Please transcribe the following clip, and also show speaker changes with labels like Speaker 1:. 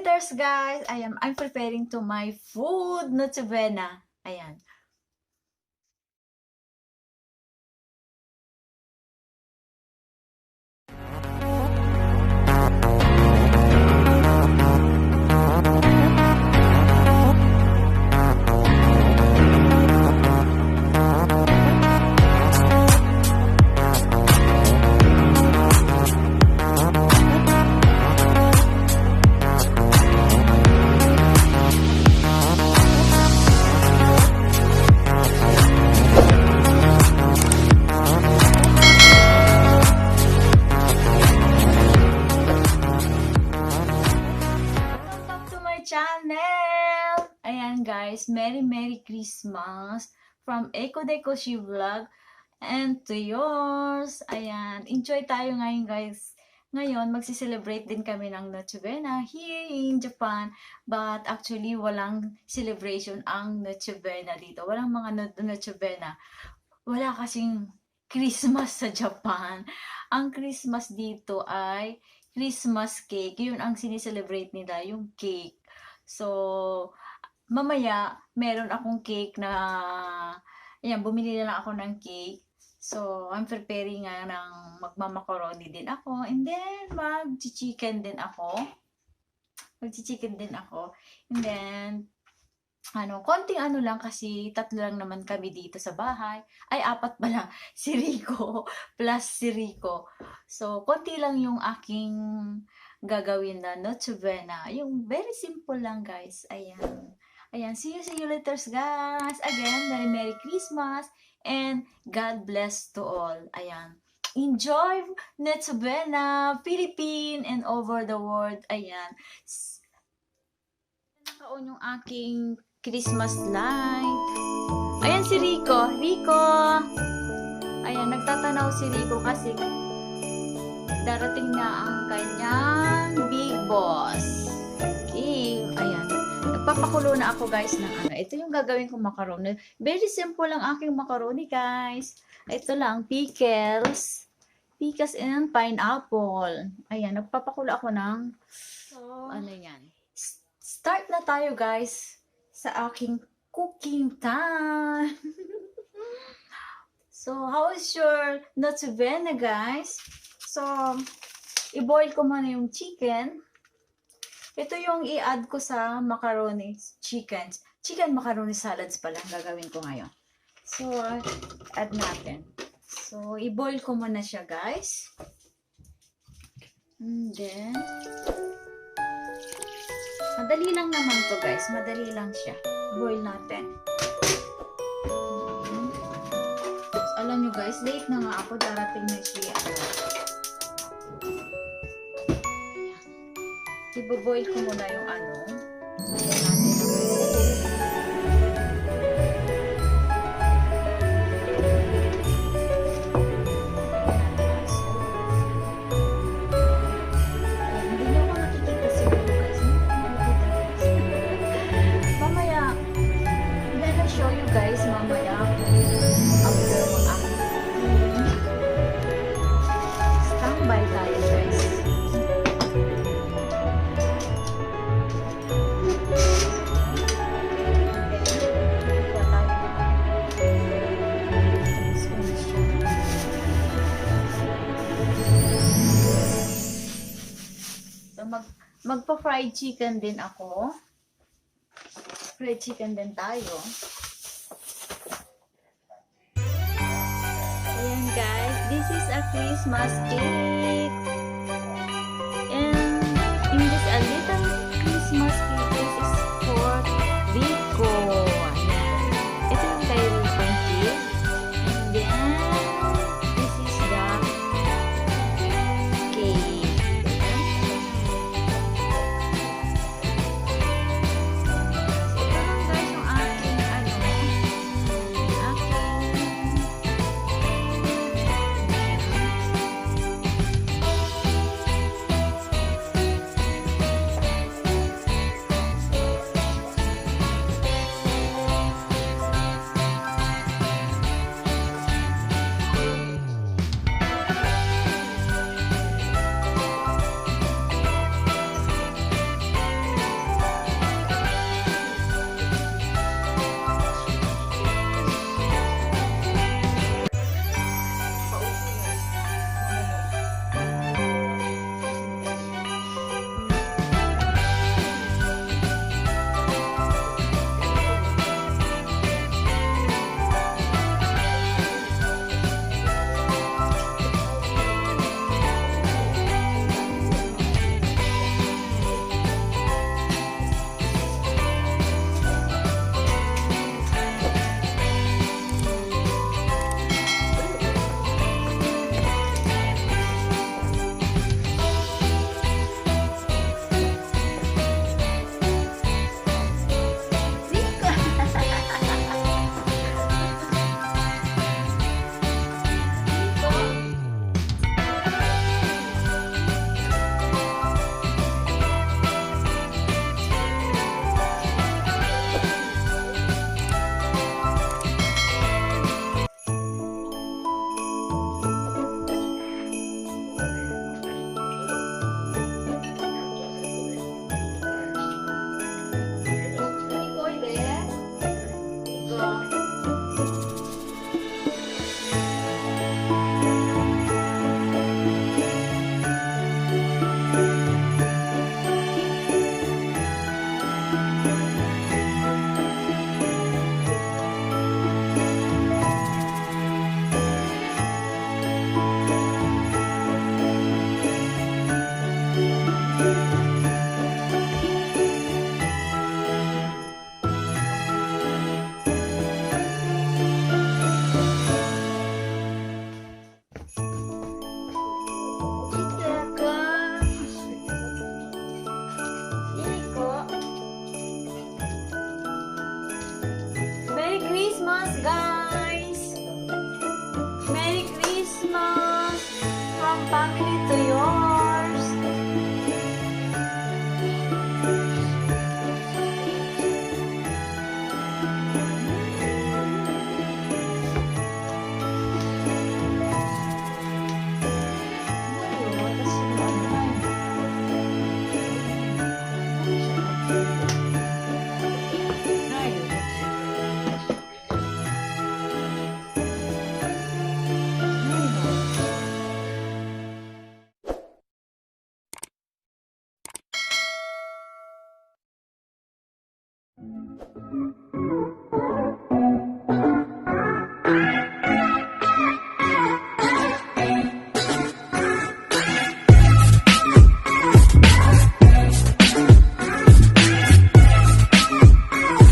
Speaker 1: leaders, guys. I'm preparing to my food, Noche Buena. Ayan. Channel! Ayan guys, Merry Christmas from Ikodekoshi vlog and to yours. Ayan, enjoy tayo ngayon guys. Ngayon, magsi-celebrate din kami ng Noche Buena here in Japan. But actually, walang celebration ang Noche Buena dito. Walang mga Noche Buena. Wala kasing Christmas sa Japan. Ang Christmas dito ay Christmas cake. Yun ang sinicelebrate nila, yung cake. So, mamaya, meron akong cake na, ayan, bumili na lang ako ng cake. So, I'm preparing nga ng magmamacaroni din ako. And then, mag-chicken din ako. And then, konting lang kasi 3 lang naman kami dito sa bahay. Ay, 4 pala. Si Rico plus si Rico. So, konti lang yung aking gagawin na Noche Buena. Yung very simple lang, guys. Ayan. Ayan. See you later, guys. Again, Merry Christmas and God bless to all. Ayan. Enjoy Noche Buena, Philippines and over the world. Ayan. Nakaon yung aking Christmas light. Ayan si Rico. Ayan, nagtatanaw si Rico kasi darating na ang kanyang big boss. Okay. Ayan. Nagpapakulo na ako guys ng Ito yung gagawin kong macaroni. Very simple lang aking macaroni guys. Ito lang, pickles and pineapple. Ayan, nagpapakulo ako ng yan. Start na tayo guys sa aking cooking time. So, how is your Noche Buena guys? So, i-boil ko muna yung chicken. Ito yung i-add ko sa macaroni chicken macaroni salads pala gagawin ko ngayon. So, add natin. So, i-boil ko muna siya guys. And then, madali lang naman to guys. Madali lang siya. Boil natin. So, alam nyo guys, late na nga ako. Darating na siya. Ibo-boil ko muna yung Lagyan natin hindi nyo ako nakikita siguro guys. Mamaya, I'm gonna show you guys mamaya after standby tayo guys. Magpa-fried chicken din ako. Fried chicken din tayo. Ayan guys, this is a Christmas cake. And in this a little Christmas cake, this is for Rico. Ayan. Ito yung kay Rico cake. And then, this is the cake. guys! Merry Christmas from family to yours!